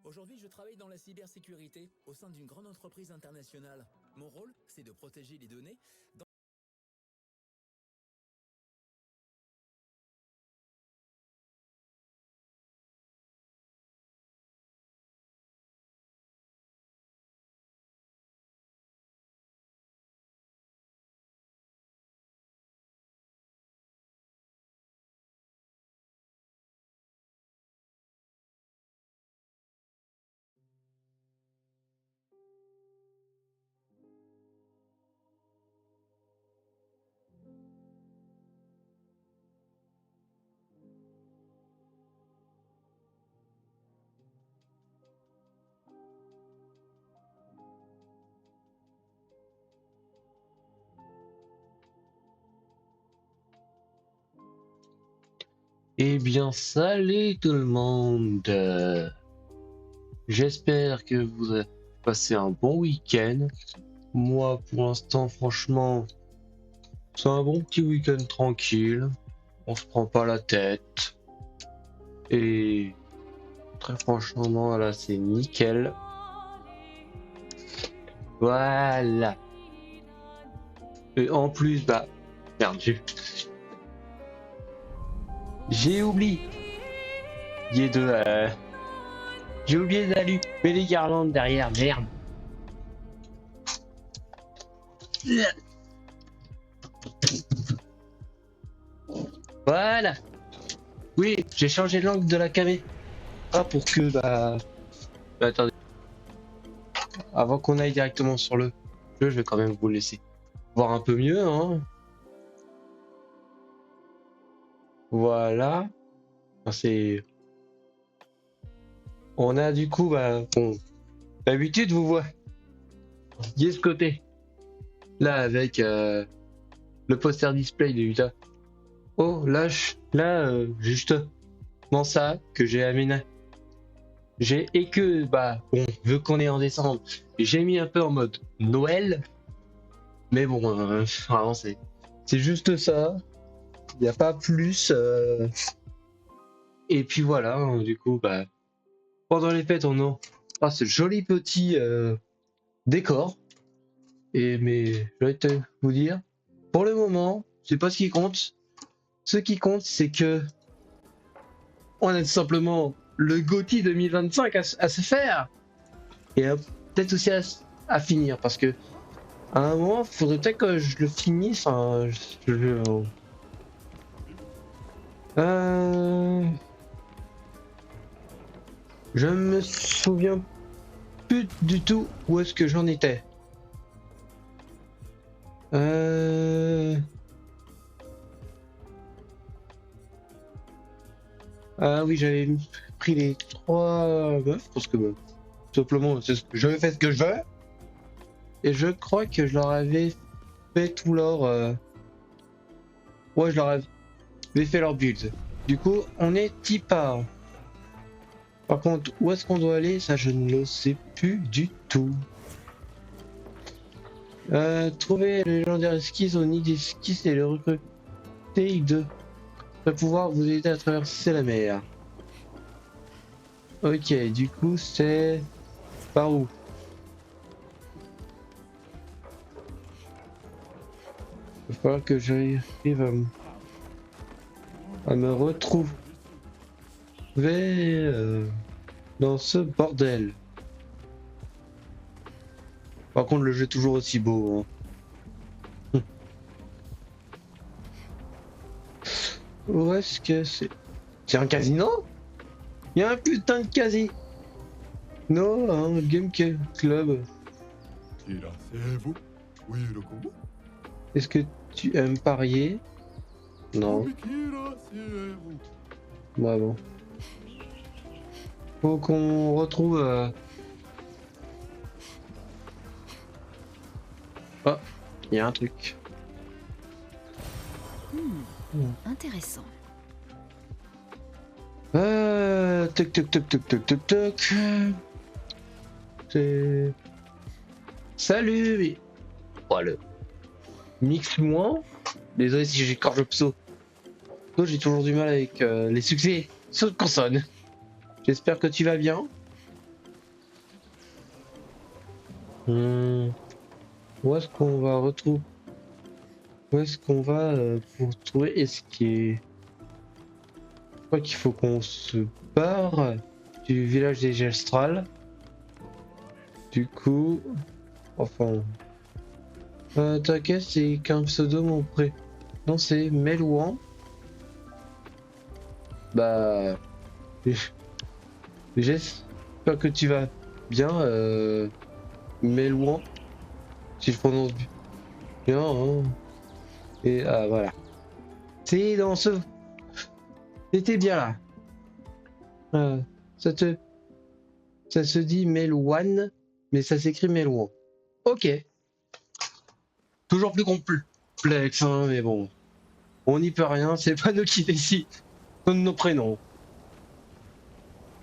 Aujourd'hui, je travaille dans la cybersécurité au sein d'une grande entreprise internationale. Mon rôle, c'est de protéger les données. Eh bien, salut tout le monde. J'espère que vous avez passé un bon week-end. Moi, pour l'instant, franchement, c'est un bon petit week-end tranquille. On se prend pas la tête. Et très franchement, là, c'est nickel. Voilà. Et en plus, bah, merde, j'ai oublié j'ai oublié d'allumer les guirlandes derrière, merde. Voilà. Oui, j'ai changé l'angle de la caméra pour que attendez. Avant qu'on aille directement sur le jeu, je vais quand même vous laisser voir un peu mieux, hein. Voilà. C'est. On a du coup, bon, d'habitude vous voyez de ce côté, là avec le poster display de Utah. Oh, là, justement ça que j'ai aménagé. Et que, bon, vu qu'on est en décembre, j'ai mis un peu en mode Noël. Mais bon, vraiment, c'est juste ça. Il n'y a pas plus. Et puis voilà, hein, du coup, pendant les fêtes, on a ce joli petit décor. Mais je vais vous dire, pour le moment, c'est pas ce qui compte. Ce qui compte, c'est que on a tout simplement le GOTY 2025 à se faire. Et peut-être aussi à finir, parce que à un moment, il faudrait peut-être que je le finisse. Euh... Je me souviens plus du tout où est-ce que j'en étais. Ah oui, j'avais pris les 3 meufs parce que tout simplement, j'avais fait ce que je veux. Et je crois que je leur avais fait tout leur... Ouais, je leur avais fait leur build. Du coup, on est type A. Par contre, où est-ce qu'on doit aller? Ça, je ne le sais plus du tout. Trouver le légendaire esquisse au nid d'esquisse et le recruter de pouvoir vous aider à traverser la mer. Ok, du coup, c'est par où? Il va falloir que j'arrive à me retrouver dans ce bordel. Par contre, le jeu est toujours aussi beau. Hein. Où est-ce que c'est? C'est un casino? Il y a un putain de casino. Non, un game club. Est-ce que tu aimes parier? Non. Bah bon. Faut qu'on retrouve... Oh, il y a un truc. Intéressant. Toc toc toc toc toc toc toc. C'est... Salut. Oh, le mix moins. Désolé si j'écorche le pseudo. J'ai toujours du mal avec les succès sur console. J'espère que tu vas bien. Où est-ce qu'on va retrouver? Où est-ce qu'on va pour trouver? Est-ce qu'il est... Je crois qu'il faut qu'on se barre du village des Gestrales. Du coup... Enfin... T'inquiète, c'est qu'un pseudo mon pré. Non, c'est Melouan. Bah... J'espère que tu vas bien, Melouan. Si je prononce bien, hein. Et ah, voilà. C'est dans ce... C'était bien là. Ça se dit Melouan, mais ça s'écrit Melouan. Ok. Toujours plus complexe, hein, mais bon. On n'y peut rien, c'est pas nous qui décident de nos prénoms.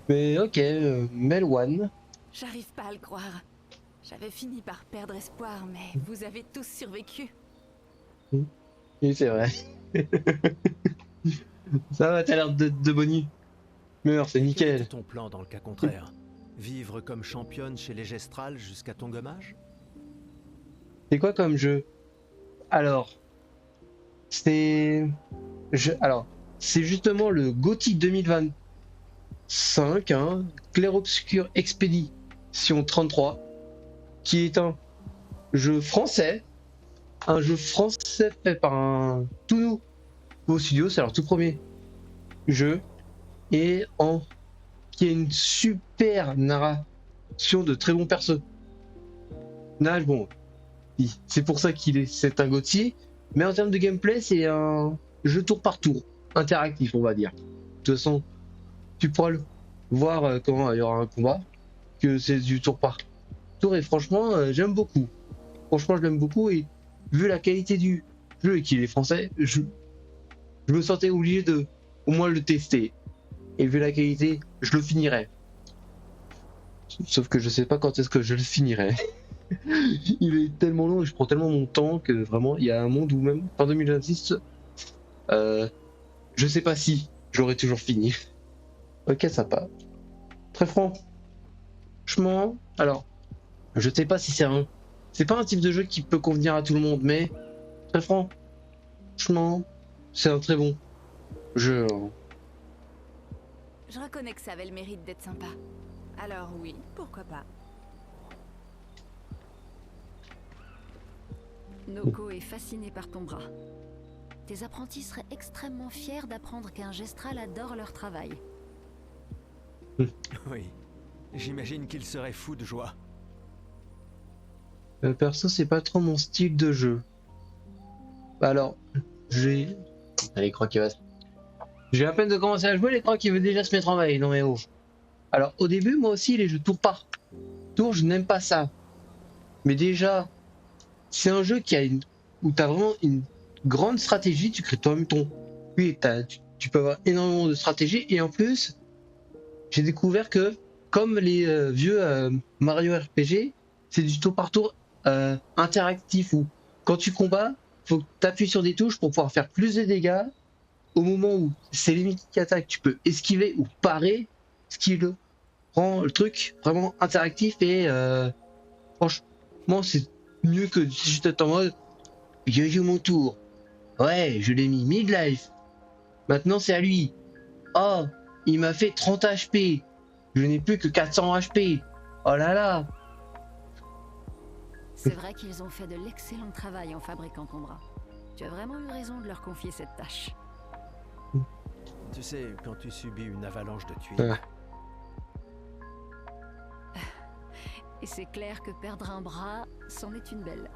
Mais ok, Melouan. J'arrive pas à le croire. J'avais fini par perdre espoir, mais vous avez tous survécu. Oui, c'est vrai. Ça va, t'as l'air de bonne humeur, c'est nickel. Quel était ton plan dans le cas contraire? Vivre comme championne chez les Gestrales jusqu'à ton gommage? C'est quoi comme jeu? Alors, c'est... c'est justement le GOTY 2025, hein, Clair Obscur Expédition 33, qui est un jeu français fait par un tout nouveau studio, c'est leur tout premier jeu, et qui a une super narration de très bons personnages. Bon, c'est pour ça c'est un GOTY, mais en termes de gameplay, c'est un jeu tour par tour, interactif, on va dire. De toute façon, tu pourras le voir quand il y aura un combat, que c'est du tour par tour, et franchement, j'aime beaucoup. Franchement, je l'aime beaucoup, et vu la qualité du jeu et qu'il est français, je me sentais obligé de au moins le tester. Et vu la qualité, je le finirai. Sauf que je sais pas quand est-ce que je le finirai. Il est tellement long et je prends tellement mon temps que vraiment, il y a un monde où même en 2026, je sais pas si j'aurai toujours fini. Ok, sympa. Très franchement, alors, je sais pas si c'est pas un type de jeu qui peut convenir à tout le monde, mais très franchement, c'est un très bon jeu. Hein. Je reconnais que ça avait le mérite d'être sympa. Alors oui, pourquoi pas. Noko est fasciné par ton bras. tes apprentis seraient extrêmement fiers d'apprendre qu'un gestral adore leur travail. Oui. J'imagine qu'il serait fou de joie. Perso, c'est pas trop mon style de jeu. Alors, j'ai... Allez, crois qu'il va... J'ai à peine de commencer à jouer, les crocs qui veut déjà se mettre en veille. Non mais oh. Alors, au début, moi aussi, les jeux tour par tour, je n'aime pas ça. Mais déjà, c'est un jeu qui a une... où t'as vraiment une grande stratégie, tu crées toi-même ton... Oui, tu peux avoir énormément de stratégie, et en plus, j'ai découvert que, comme les vieux Mario RPG, c'est du tour par tour interactif, où quand tu combats, faut que tu appuies sur des touches pour pouvoir faire plus de dégâts. Au moment où c'est l'ennemi qui attaque, tu peux esquiver ou parer, ce qui rend le truc vraiment interactif, et franchement, c'est mieux que si j'étais en mode yo mon tour. Ouais, je l'ai mis mid-life. Maintenant, c'est à lui. Oh, il m'a fait 30 HP. Je n'ai plus que 400 HP. Oh là là. C'est vrai qu'ils ont fait de l'excellent travail en fabriquant ton bras. Tu as vraiment eu raison de leur confier cette tâche. Tu sais, quand tu subis une avalanche de tuiles, Et c'est clair que perdre un bras, c'en est une belle.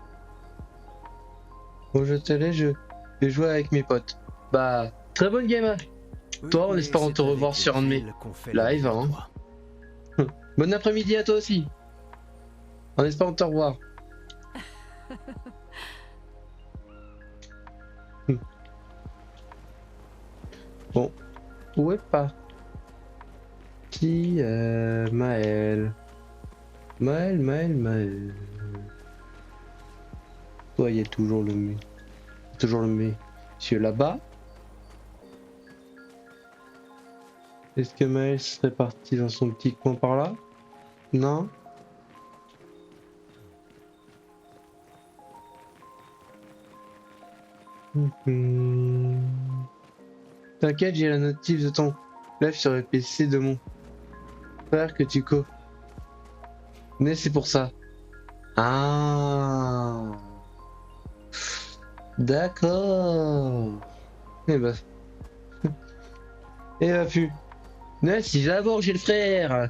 Bon, je te laisse, je vais jouer avec mes potes. Bah, très bonne game. Hein. Toi, en mais espérant c'est te avec revoir les sur un de mes tuiles qu'on fait le lives. meilleur Hein. toit. Bon après-midi à toi aussi. En espérant te revoir. Bon, où est parti Maël? Maël. Toi, il y a toujours le monsieur là-bas. Est-ce que Maël serait parti dans son petit coin par là? Non? T'inquiète, j'ai la notif de ton live sur le PC de mon frère que tu connais, c'est pour ça. Ah, d'accord. Eh ben, pu. Mais si d'abord j'ai le frère,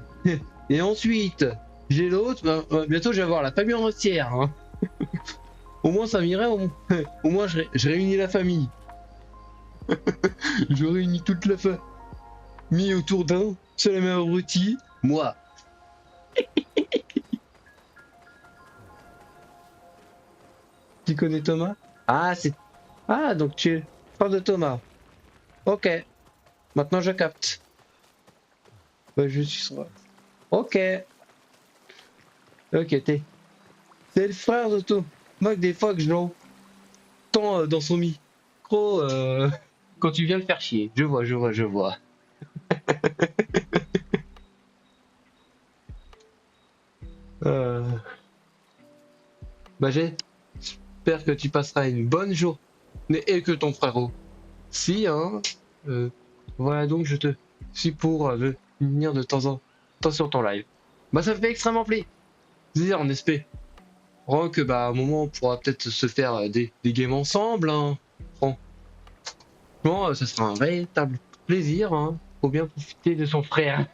et ensuite j'ai l'autre, bientôt je vais avoir la famille en entière. Hein. Au moins ça m'irait, au moins je réunis la famille. Je réunis toute la famille autour d'un seul et même abruti, moi. Tu connais Thomas? Ah, c'est... Ah, donc tu es frère de Thomas. Ok, maintenant je capte. Bah, je suis sûr. Ok. Ok, c'est le frère de Thomas que des fois que je l'entends dans son micro quand tu viens le faire chier. Je vois. Euh... Bah, j'espère que tu passeras une bonne journée et que ton frérot. Si, hein. Voilà, donc je te suis pour venir de temps en temps sur ton live. Bah, ça me fait extrêmement plaisir, en espérant que, bah, à un moment, on pourra peut-être se faire des games ensemble, hein. Franchement, ça sera un véritable plaisir, hein. Faut bien profiter de son frère.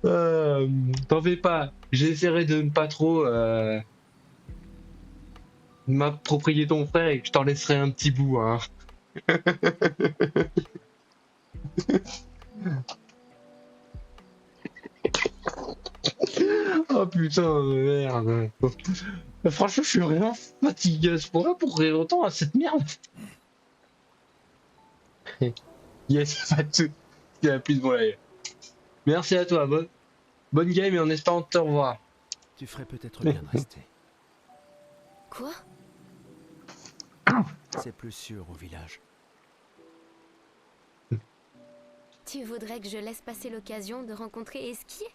T'en fais pas, j'essaierai de ne pas trop m'approprier ton frère et que je t'en laisserai un petit bout, hein. Oh putain, merde. Franchement, je suis vraiment fatigué à ce point-là pour rire autant à cette merde. Yes, pas de soucis, il y a plus de bon live. Merci à toi, bonne game et en espérant te revoir. tu ferais peut-être bien de rester. Quoi? C'est plus sûr au village. Tu voudrais que je laisse passer l'occasion de rencontrer Esquier?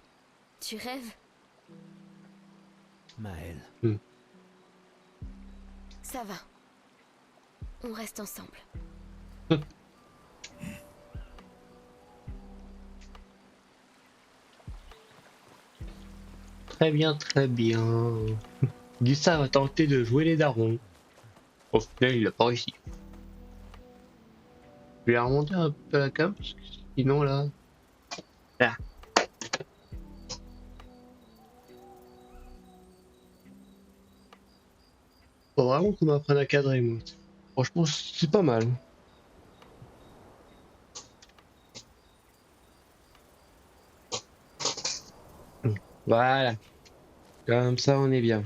Tu rêves? Maël, Ça va. On reste ensemble. Très bien. Gustave a tenté de jouer les darons. Au final, il a pas réussi. Je vais remonter un peu la cam, parce que sinon là. Ah. Faut vraiment qu'on m'apprenne à cadrer, moi. Franchement, c'est pas mal. Voilà. Comme ça, on est bien.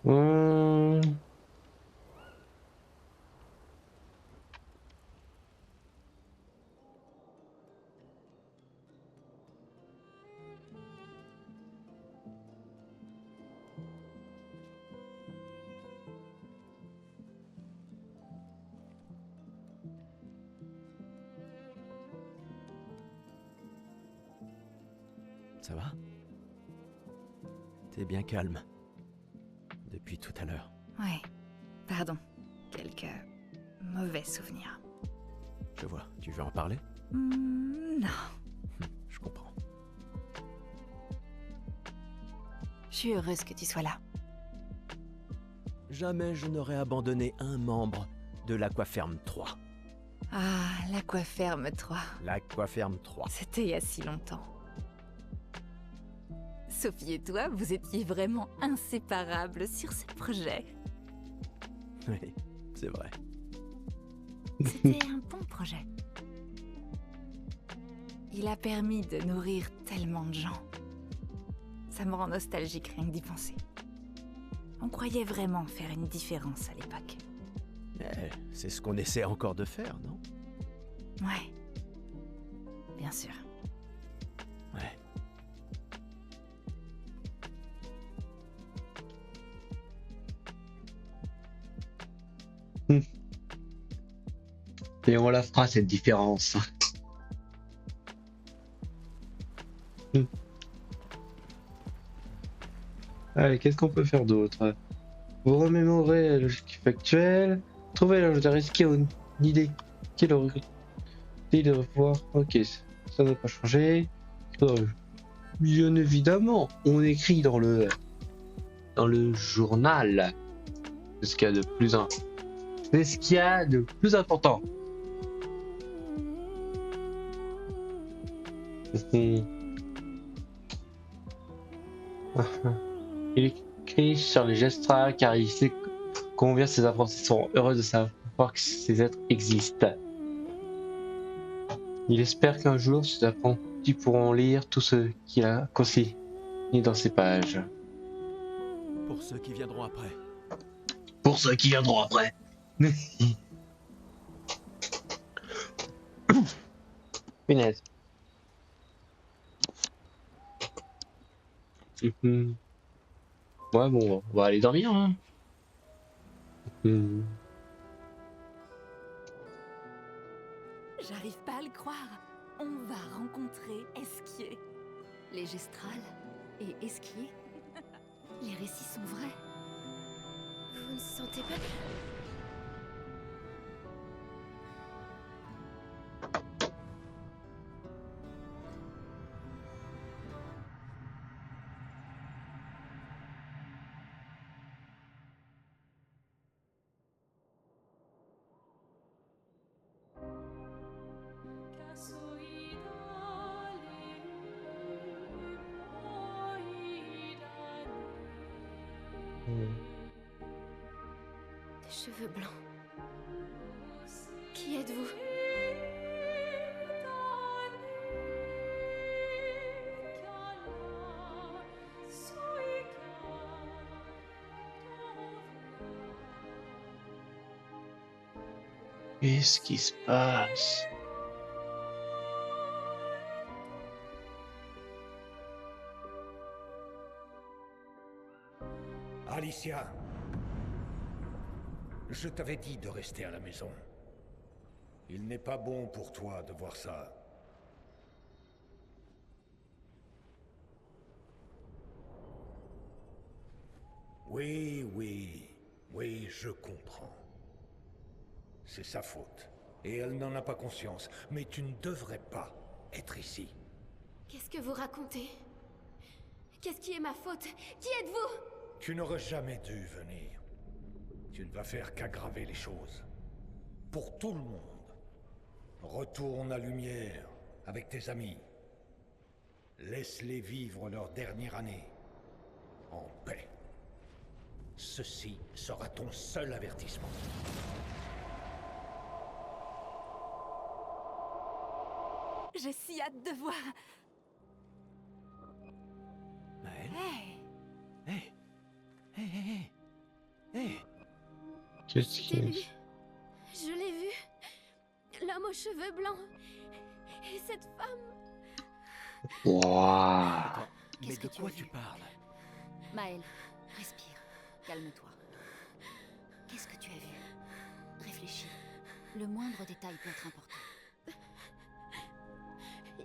Hum. Ça va? T'es bien calme. Depuis tout à l'heure. Ouais, pardon. Quelques mauvais souvenirs. Je vois. Tu veux en parler? Non. Je comprends. Je suis heureuse que tu sois là. Jamais je n'aurais abandonné un membre de l'Aquaferme 3. Ah, l'Aquaferme 3. L'Aquaferme 3. C'était il y a si longtemps. Sophie et toi, vous étiez vraiment inséparables sur ce projet. Oui, c'est vrai. C'était un bon projet. Il a permis de nourrir tellement de gens. Ça me rend nostalgique rien que d'y penser. On croyait vraiment faire une différence à l'époque. C'est ce qu'on essaie encore de faire, non? Ouais. Bien sûr. Ouais. Et on la fera cette différence. Allez, qu'est-ce qu'on peut faire d'autre? Vous remémorez la logique factuelle, trouvez la logique risquée ou une idée qui est de revoir. Ok, ça n'a pas changé. Bien évidemment, on écrit dans le journal. C'est ce qu'il y a de plus c'est ce qu'il y a de plus important. Il écrit sur les gestrales car il sait combien ses apprentis seront heureux de savoir que ces êtres existent. Il espère qu'un jour ces apprentis pourront lire tout ce qu'il a consigné dans ces pages. Pour ceux qui viendront après. Pour ceux qui viendront après. Punaise. Ouais, bon, on va aller dormir. Hein. J'arrive pas à le croire. On va rencontrer Esquier. Les Gestrales et Esquier. Les récits sont vrais. Vous ne sentez pas bien? Des cheveux blancs. Qui êtes-vous? Qu'est-ce qui se passe? Alicia, je t'avais dit de rester à la maison. Il n'est pas bon pour toi de voir ça. Oui, je comprends. C'est sa faute. Et elle n'en a pas conscience. Mais tu ne devrais pas être ici. Qu'est-ce que vous racontez? Qu'est-ce qui est ma faute? Qui êtes-vous? Tu n'aurais jamais dû venir. Tu ne vas faire qu'aggraver les choses. Pour tout le monde. Retourne à Lumière avec tes amis. Laisse-les vivre leur dernière année. En paix. Ceci sera ton seul avertissement. J'ai si hâte de voir. Maël. Hey, Hé. Hé, hé, hé. Hé. Qu'est-ce C'est qu'il lui. Je l'ai vu. L'homme aux cheveux blancs. Et cette femme. Waouh. Attends, mais Qu'est-ce de que tu quoi as tu vu? parles? Maël, respire. Calme-toi. Qu'est-ce que tu as vu? Réfléchis. Le moindre détail peut être important.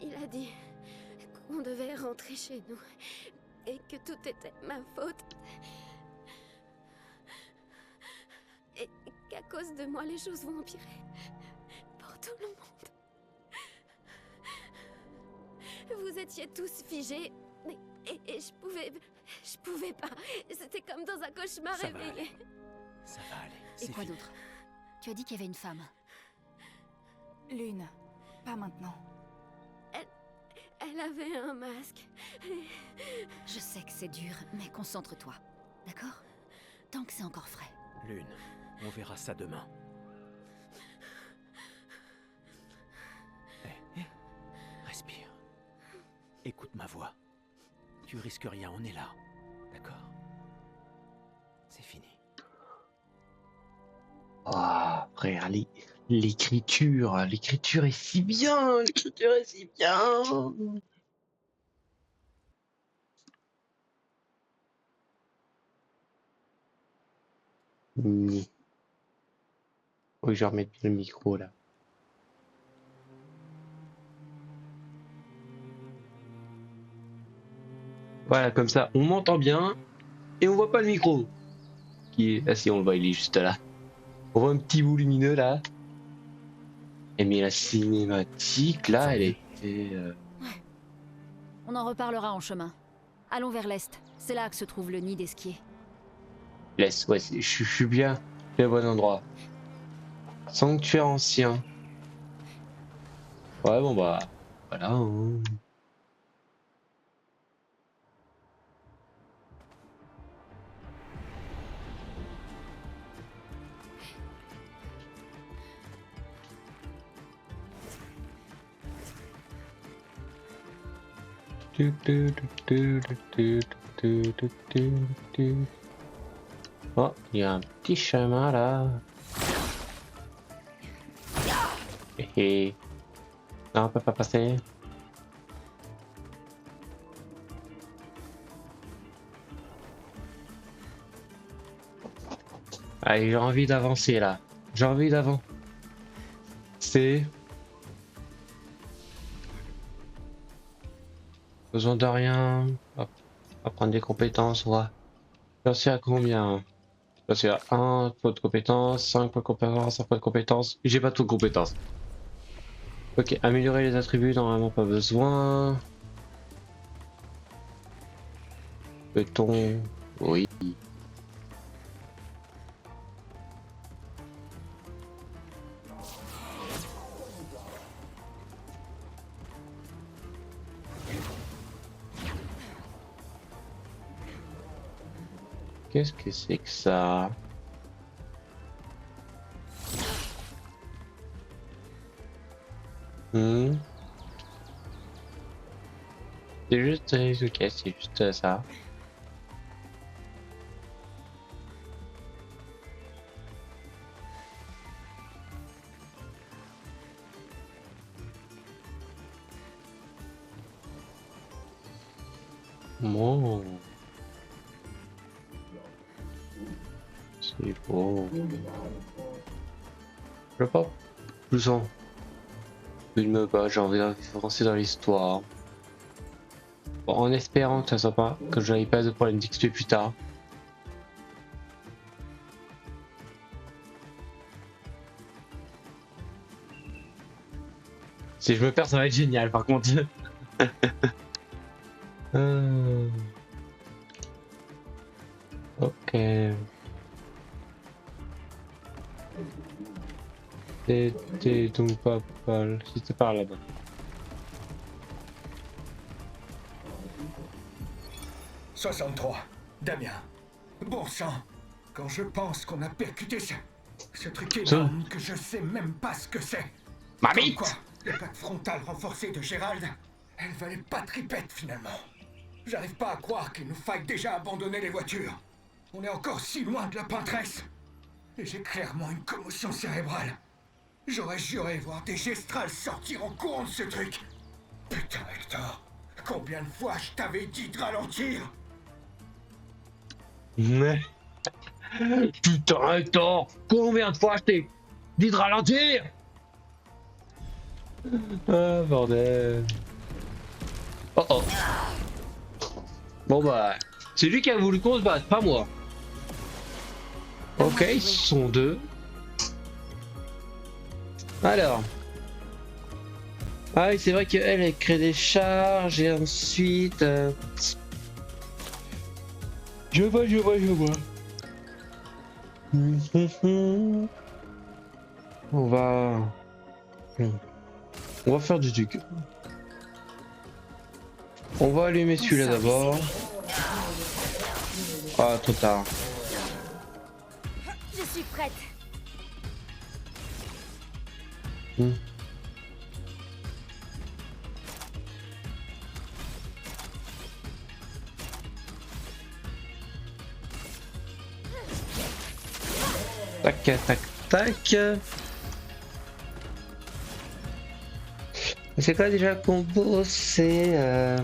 Il a dit qu'on devait rentrer chez nous. Et que tout était ma faute. Et qu'à cause de moi, les choses vont empirer. Pour tout le monde. Vous étiez tous figés. Et je pouvais pas. C'était comme dans un cauchemar Ça va réveillé. Ça va aller. Et c'est quoi fini. d'autre? Tu as dit qu'il y avait une femme. Lune, pas maintenant. Elle avait un masque. Je sais que c'est dur, mais concentre-toi. D'accord? Tant que c'est encore frais. Lune, on verra ça demain. Hé, hé, respire. Écoute ma voix. Tu risques rien, on est là. D'accord? C'est fini. Ah, frère, l'écriture est si bien, l'écriture est si bien. Hmm. Faut que je remette bien le micro là. Voilà, comme ça, on m'entend bien et on voit pas le micro. Qui est... Ah si, on le voit, il est juste là. On voit un petit bout lumineux là. Et mais la cinématique là, elle était... On en reparlera en chemin. Allons vers l'est. C'est là que se trouve le nid d'Esquier. Laisse, ouais, je suis bien au bon endroit. Sanctuaire ancien. Ouais, bon bah, voilà. Hein. Oh, il y a un petit chemin là. Hé. Non, on peut pas passer. Allez, j'ai envie d'avancer là. J'ai envie d'avancer. Besoin de rien. Hop. On va prendre des compétences, on va. J'en suis à combien? J'en suis à 1 point de compétences, 5 points de compétences, 5 points de compétences. J'ai pas tout de compétences. Ok, améliorer les attributs, normalement pas besoin. Peut-on... Oui. Qu'est-ce que c'est que ça? C'est juste... ok, c'est juste ça. Bon. C'est beau. Je sais pas. Je sens. Il me bat, j'ai envie d'avancer dans l'histoire. Bon, en espérant que ça soit pas, que je n'aille pas de problème d'XP plus tard. Si je me perds, ça va être génial par contre. T'es donc pas mal. C'était par là-bas. « 63. Damien. Bon sang. Quand je pense qu'on a percuté ce truc énorme que je sais même pas ce que c'est. Ma Comme bite! quoi, la plaque frontale renforcée de Gérald, elle valait pas tripette finalement. J'arrive pas à croire qu'il nous faille déjà abandonner les voitures. On est encore si loin de la Pinteresse. Et j'ai clairement une commotion cérébrale. J'aurais juré voir des gestrales sortir en courant de ce truc. Putain, Hector. Combien de fois je t'avais dit de ralentir? Mais... Putain, Hector, combien de fois je t'ai dit de ralentir? Ah, bordel. Oh oh. Bon bah, c'est lui qui a voulu qu'on se batte, pas moi. Ok, ils sont deux. Alors. Ah oui, c'est vrai qu'elle, elle crée des charges et ensuite... Je vois. On va faire du truc. On va allumer celui-là d'abord. Ah, trop tard. Je suis prête. Tac, tac, tac. C'est quoi déjà le combo? C'est...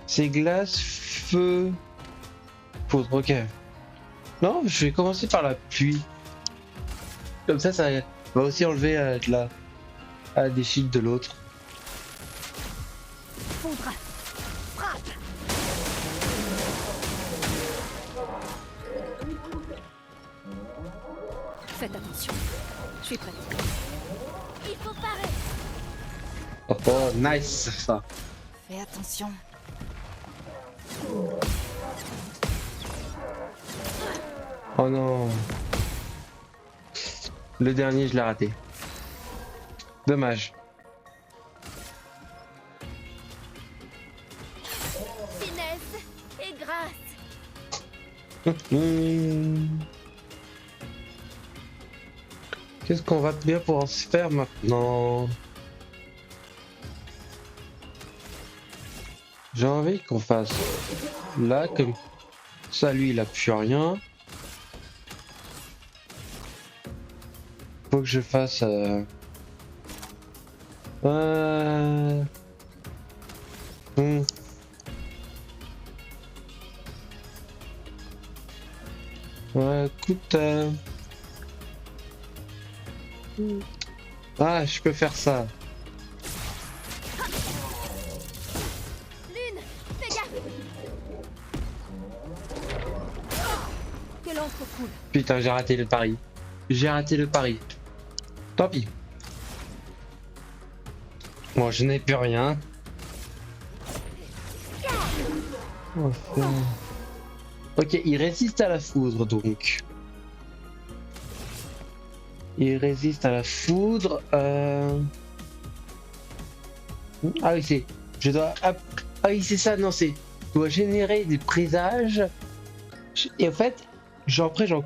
C'est glace, feu, poudre, ok. Non, je vais commencer par la pluie. Comme ça va aussi enlever des shields de l'autre. Foudre. Frappe. Faites attention. Je suis prête. Il faut parer. Oh, nice ça. Fais attention. Oh non. Le dernier, je l'ai raté. Dommage. Finesse et grâce. Qu'est-ce qu'on va bien pouvoir se faire maintenant? J'ai envie qu'on fasse là, comme ça, lui il a plus rien. Faut que je fasse Ouais, écoute, ah, je peux faire ça. Lune, fais gaffe. Que l'encre coule. Putain, j'ai raté le pari. J'ai raté le pari. Tant pis. Bon, je n'ai plus rien. Enfin. Ok, il résiste à la foudre donc. Il résiste à la foudre. Ah oui, c'est. Je dois. Ah oui, c'est ça, non, c'est. Je dois générer des présages. Et en fait, après, j'en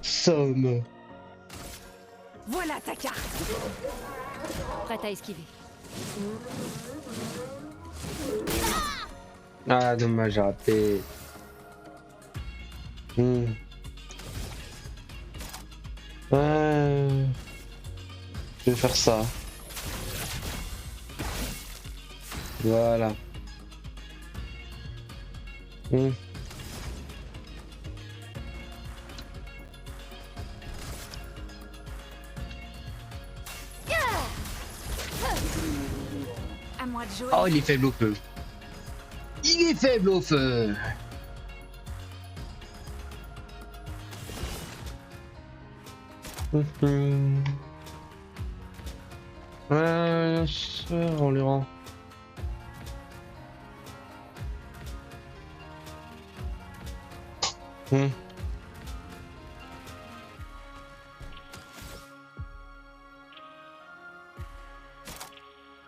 consomme. Voilà ta carte. Prête à esquiver. Ah, dommage, j'ai raté. Ouais. Je vais faire ça. Voilà. À moi de jouer. Oh, il est faible au feu. Il est faible au feu. Ouais, on les rend.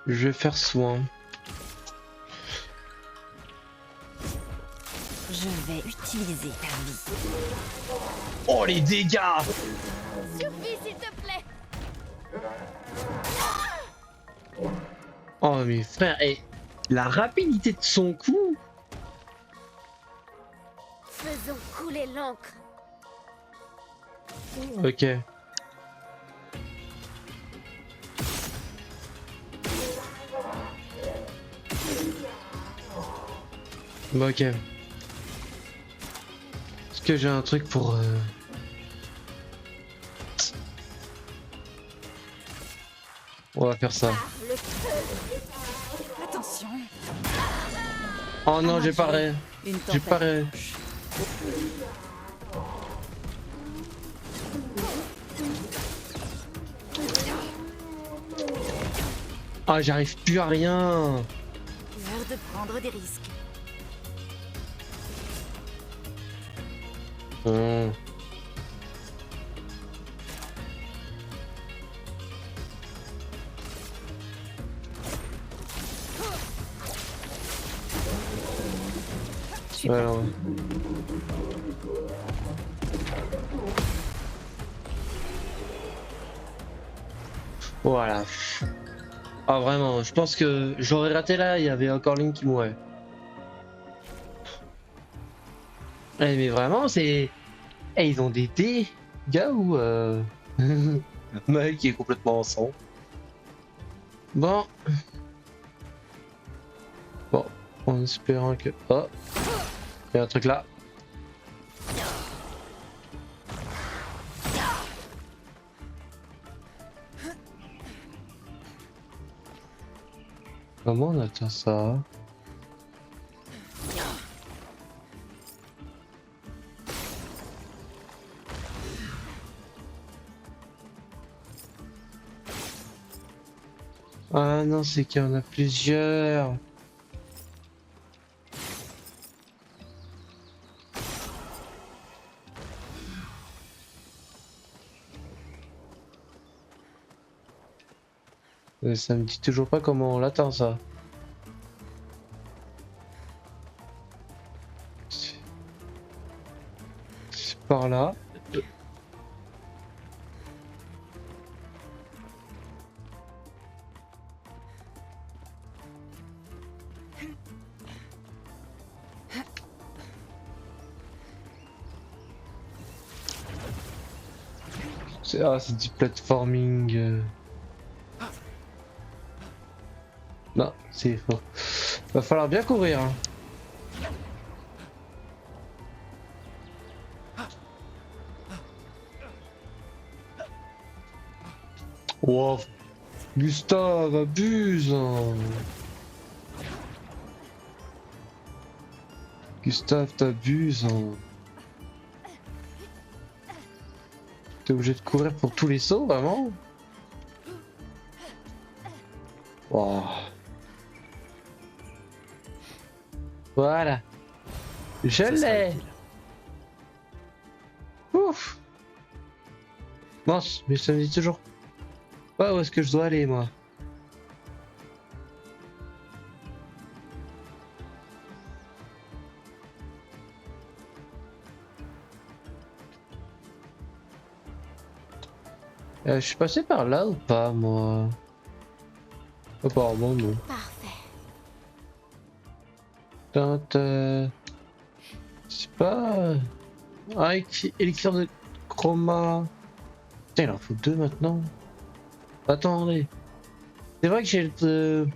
Je vais faire soin. Je vais utiliser ta vie. Oh les dégâts! Suffit, s'il te plaît. Oh mais frère, et la rapidité de son coup! Faisons couler l'encre. Ok. Bon, ok. Est-ce que j'ai un truc pour... On va faire ça. Attention. Oh non, j'ai pas ré... Une J'ai pas ré... Ah, j'arrive plus à rien. L'heure de prendre des risques. Ouais, non. Voilà. Ah vraiment, je pense que j'aurais raté là, il y avait encore Link qui mourait. Eh, mais vraiment, c'est... Eh, ils ont des dégâts ou... Maël qui est complètement en sang. Bon. Bon, en espérant que... Oh, il y a un truc là. Comment on atteint ça? Ah non, c'est qu'il y en a plusieurs. Ça me dit toujours pas comment on l'atteint ça. C'est par là. C'est du platforming. Non, c'est faux. Va falloir bien courir. Hein. Wow. Gustave, abuse. Hein. Gustave, t'abuses. Hein. T'es obligé de courir pour tous les sauts, vraiment? Wow. Voilà. Je l'ai. Ouf. Mince, mais ça me dit toujours pas où est-ce que je dois aller, moi. Je suis passé par là ou pas, moi? Apparemment, non. Parfait. C'est pas... Ah, élixir de chroma... Putain, il en faut deux maintenant. Attendez. C'est vrai que j'ai le...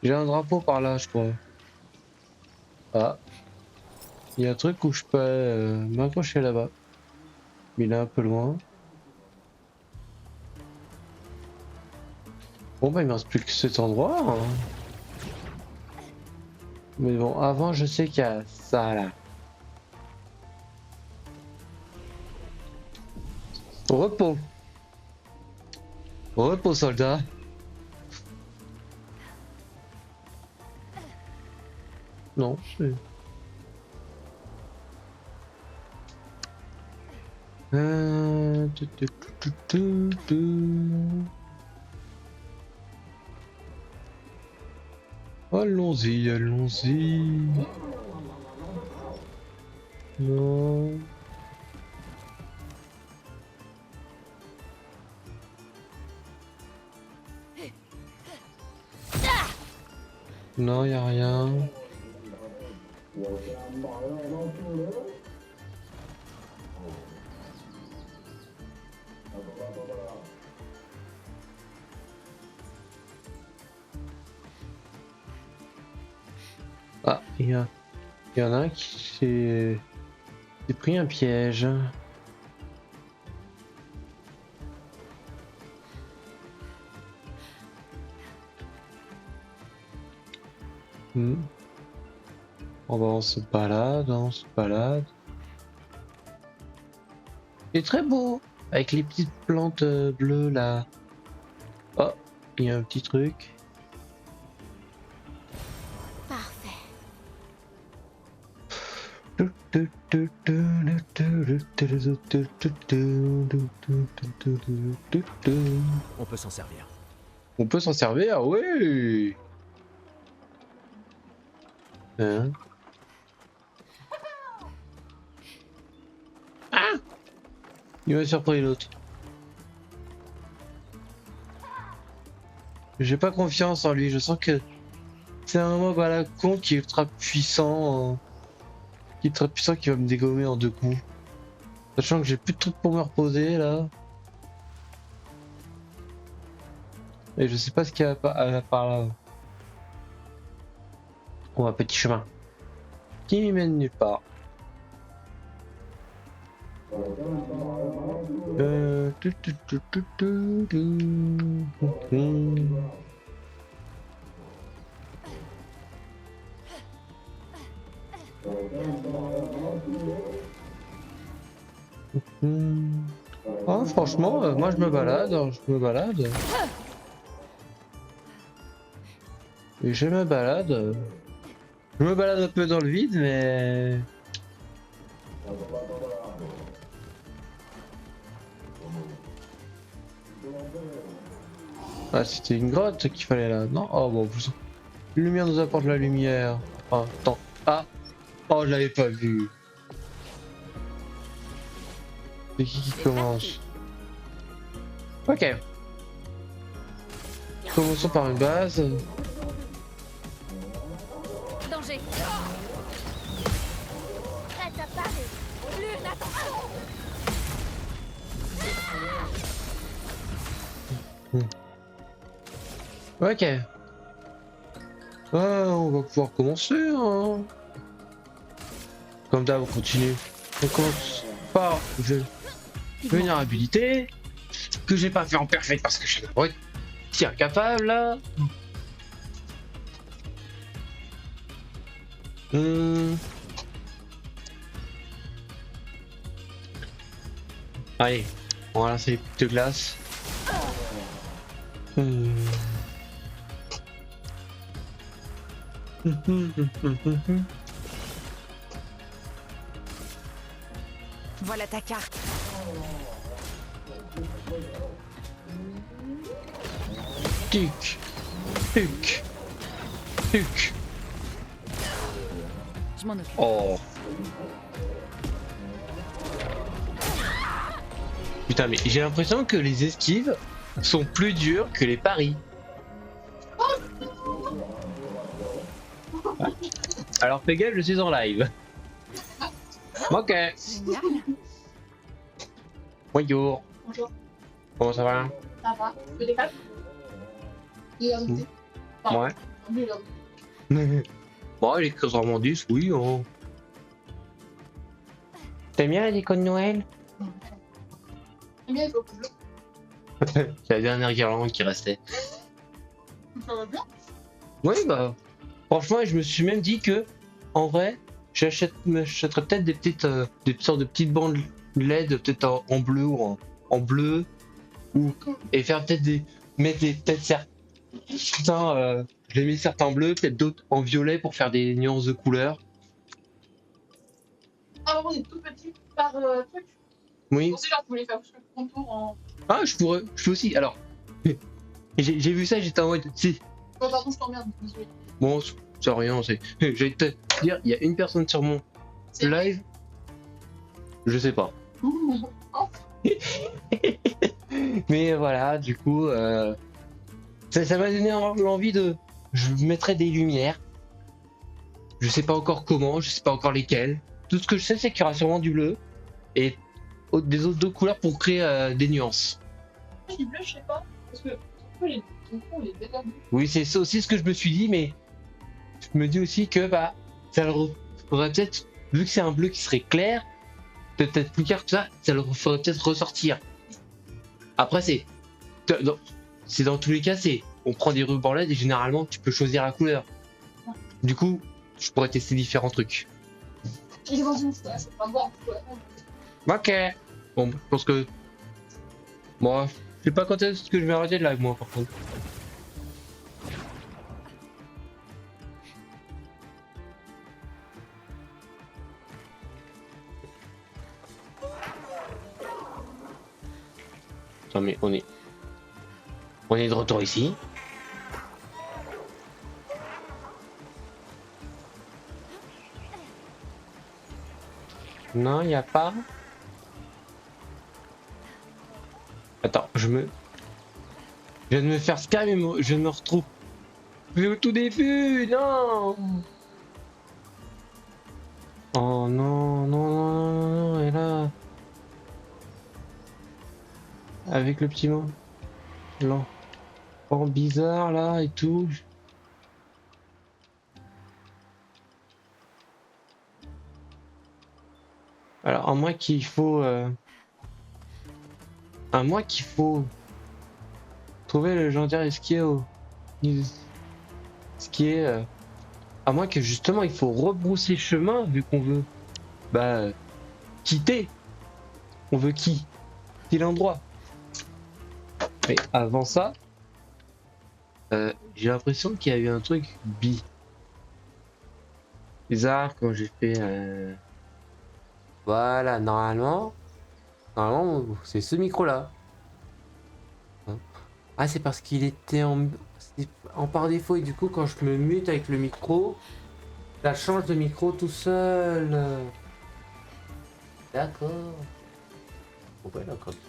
J'ai un drapeau par là, je crois. Ah. Il y a un truc où je peux m'accrocher là-bas. Mais il est un peu loin. Bon bah il me reste plus que cet endroit. Hein. Mais bon, avant je sais qu'il y a ça là. Au repos. Au repos, soldat. Non, c'est... Allons-y, allons-y. Non. Non, y a rien. Ah, il y en a un qui s'est pris un piège. Bon bah on se balade, on se balade. Il est très beau, avec les petites plantes bleues là. Oh, il y a un petit truc. Parfait. On peut s'en servir. On peut s'en servir, oui. Hein? Ah! Il m'a surpris l'autre. J'ai pas confiance en lui, je sens que c'est un mob à la con qui est ultra puissant. Qui est très puissant, qui va me dégommer en 2 coups. Sachant que j'ai plus de trucs pour me reposer là. Et je sais pas ce qu'il y a par là. Oh, un petit chemin qui m'y mène nulle part. Oh, franchement, moi je me balade. Et je me balade. Je me balade un peu dans le vide, mais... Ah, c'était une grotte qu'il fallait là, non? Oh bon, la lumière nous apporte la lumière. Ah, attends. Ah! Oh, je l'avais pas vu. C'est qui commence? Ok. Commençons par une base. Danger. Prête à parer. Lune, attention. Ok. Ah, on va pouvoir commencer, hein. Comme d'hab, on continue. On commence par vulnérabilité. Que j'ai pas fait en perfect parce que je suis incapable là. Allez, on va lancer les petites de glace. Voilà ta carte. Tuc, tuc, tuc. Je m'en occupe. Oh. Putain, mais j'ai l'impression que les esquives sont plus dures que les paris. Alors fais gaffe, je suis en live. Ok. Génial. Bonjour. Bonjour, Comment ça va? ça va? Tu les calmes? Il est invité. Ouais. Bon, les vraiment 10, oui. Oh. T'aimes bien la déco de Noël? J'aime bien les couples bleus. C'est la dernière guirlande qui restait. Ça va bien? Oui, bah. Franchement, je me suis même dit que, en vrai, j'achèterais peut-être des petites sortes de petites bandes LED, peut-être en bleu ou en bleu ou et faire peut-être peut-être certains je l'ai mis certains en bleu, peut-être d'autres en violet pour faire des nuances de couleurs. Ah, on est tout petit par truc. Oui. On sait genre, tu voulais faire juste le contour en. Ah, je peux aussi. Alors, j'ai vu ça, j'étais en mode, si. Oh, pardon, je t'emmerde. Désolé. Bon, c'est rien, j'allais te dire, il y a une personne sur mon C'est- live. Je sais pas. Mais voilà, du coup, ça m'a donné l'envie de. Je mettrai des lumières. Je sais pas encore comment, je sais pas encore lesquelles. Tout ce que je sais, c'est qu'il y aura sûrement du bleu et des autres deux couleurs pour créer des nuances. Je dis bleu, je sais pas. Parce que ton fond, il est déjà bleu. Oui, c'est ça aussi ce que je me suis dit, mais je me dis aussi que bah, ça le faudrait peut-être, vu que c'est un bleu qui serait clair, peut-être plus clair que ça le ferait peut-être ressortir. Après, c'est dans tous les cas, on prend des rubans LED et généralement tu peux choisir la couleur. Du coup, je pourrais tester différents trucs. J'ai dans une fois, c'est pas bon. Ok. Bon, je pense que. Bon, je sais pas quand est-ce que je vais arrêter le live, moi, par contre. Attends, mais on est de retour ici. Non, il n'y a pas. Attends, je viens de me faire scam et je me retrouve. Au tout début, non. Oh non, non, non, non, non, et là. Avec le petit mot. Non. Oh, bizarre là et tout. Alors, à moins qu'il faut. À moins qu'il faut trouver le légendaire esquier ce qui est à moins que justement il faut rebrousser chemin vu qu'on veut quitter. On veut quitter l'endroit. Mais avant ça, j'ai l'impression qu'il y a eu un truc bizarre quand j'ai fait voilà, normalement c'est ce micro là. Ah, c'est parce qu'il était en par défaut et du coup quand je me mute avec le micro, ça change de micro tout seul. D'accord. Pourquoi il a encore du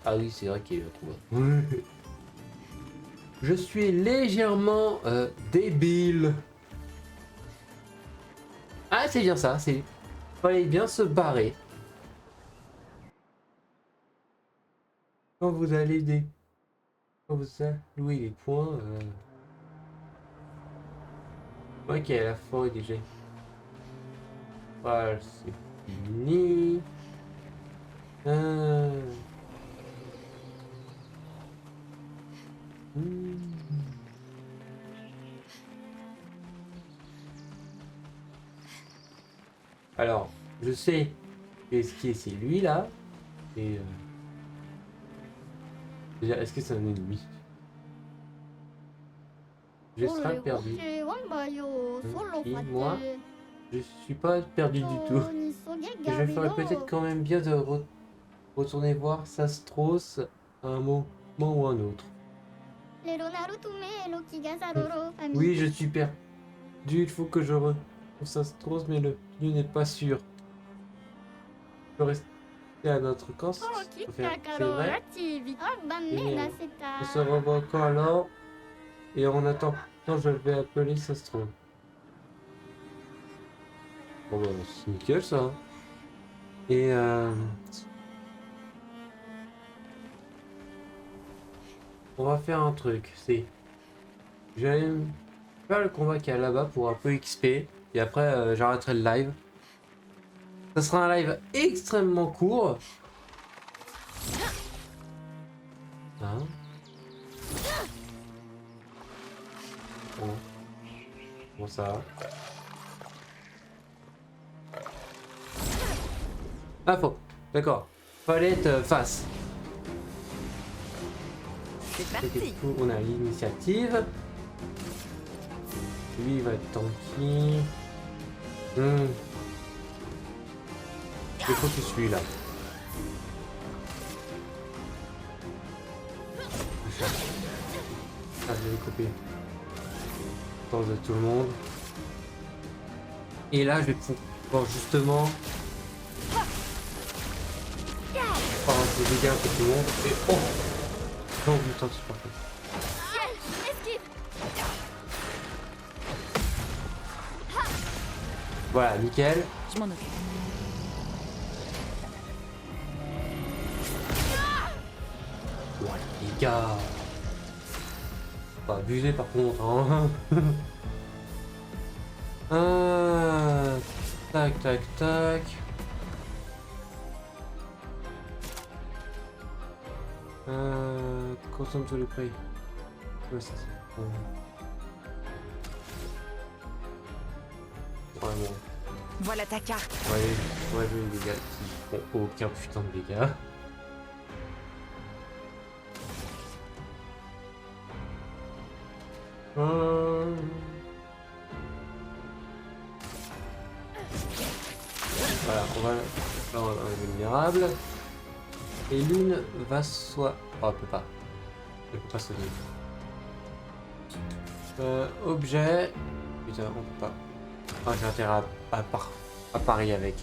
Ah oui, c'est vrai qu'il est là. Je suis légèrement débile. Ah, c'est bien ça, fallait bien se barrer. Quand vous allez Quand vous allouez les points. Ok, la forêt déjà. Voilà, c'est fini. Alors, je sais que ce qui est, c'est lui là. Et déjà, est-ce que c'est un ennemi? Je serai perdu. Et moi, je suis pas perdu du tout. Et je ferais peut-être quand même bien de retourner voir Sastros à un moment ou un autre. Oui, je suis perdu. Il faut que je retrouve Sastros, mais le lieu n'est pas sûr. Je peux rester à notre camp. C'est vrai. Et, on se revoit encore alors. Et en attendant, je vais appeler Sastros. Bon bah, c'est nickel ça. Et on va faire un truc, je vais faire le combat qu'il y a là-bas pour un peu XP et après j'arrêterai le live. Ça sera un live extrêmement court. Hein? Bon ça va. Ah faux, d'accord. Fallait être face. C'est Et parti. du coup, on a l'initiative. Lui, il va être tanky. Je vais focus celui-là. Ah, je vais couper. Temps de tout le monde. Et là, je vais pouvoir justement faire un peu de dégâts pour tout le monde. Et oh! Non, putain, c'est parfait. Esquive. Voilà, nickel. Je m'en occupe. Voilà, les gars. Pas abuser par contre, hein. Tac, tac, tac. Consomme tous les prix. Ouais, ça c'est bon. Vraiment. Voilà ta carte. Ouais, je les dégâts qui font aucun putain de dégâts. Voilà, on va vulnérable. Et l'une va soit... Oh, elle peut pas. Elle peut pas se donner. Objet. Putain, on peut pas. Ah, j'ai intérêt à parier avec...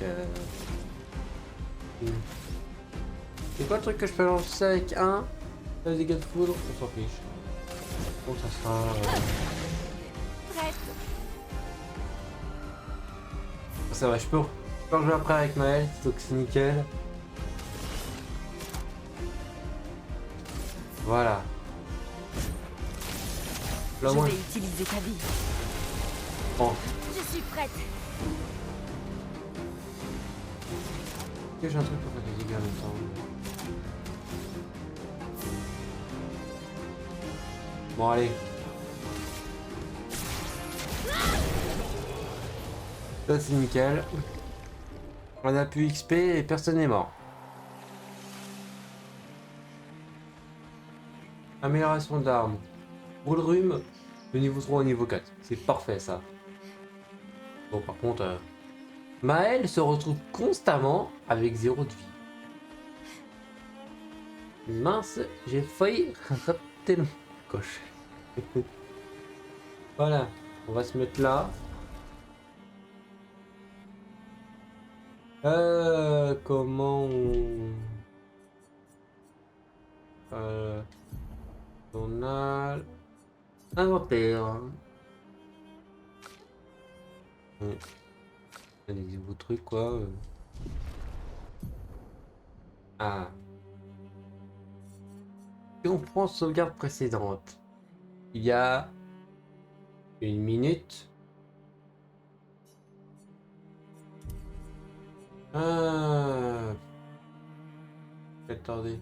C'est quoi le truc que je peux lancer avec un dégâts de foudre? On s'en fiche. Bon, ça sera... Prête. Ça va, je peux jouer après avec Maël, donc c'est nickel. Voilà. Là, Je moi, vais utiliser ta vie. bon. Je suis prête. Est-ce que j'ai un truc pour faire des dégâts en même temps? Bon, allez. Ça, c'est nickel. On a pu XP et personne n'est mort. Amélioration d'armes. Brûle rhume de niveau 3 au niveau 4. C'est parfait ça. Bon, par contre, Maël se retrouve constamment avec 0 de vie. Mince, j'ai failli rater le coche. Voilà, on va se mettre là. Comment on a inventaire. Des nouveaux trucs quoi. Ah. Si on prend sauvegarde précédente, il y a 1 minute. Attendez.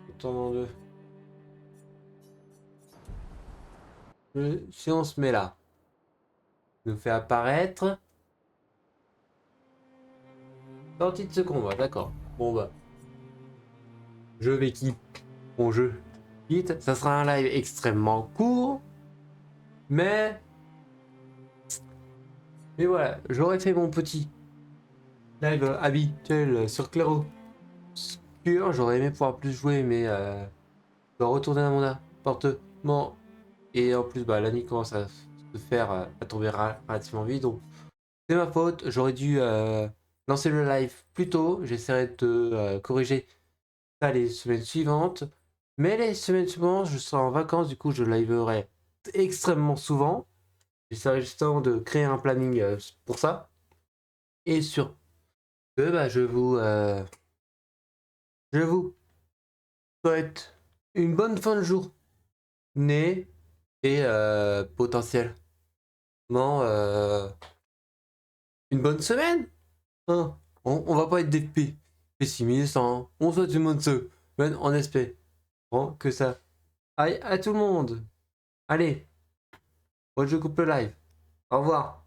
Attends si on se met là, nous fait apparaître sortie de ce combat, d'accord. Bon bah, je vais quitter mon jeu. Quitte, ça sera un live extrêmement court, mais voilà, j'aurais fait mon petit live habituel sur Clairo. J'aurais aimé pouvoir plus jouer, mais je dois retourner à mon appartement. Et en plus, bah, la nuit commence à se faire, à tomber relativement vite. Donc, c'est ma faute. J'aurais dû lancer le live plus tôt. J'essaierai de corriger ça les semaines suivantes. Mais les semaines suivantes, je serai en vacances. Du coup, je liverai extrêmement souvent. J'essaierai justement de créer un planning pour ça. Et sur ce, bah, je vous souhaite une bonne fin de journée et potentiellement une bonne semaine. Hein, on va pas être des pessimistes. Hein. On souhaite une bonne semaine en espérant que ça aille à tout le monde. Allez, moi je coupe le live. Au revoir.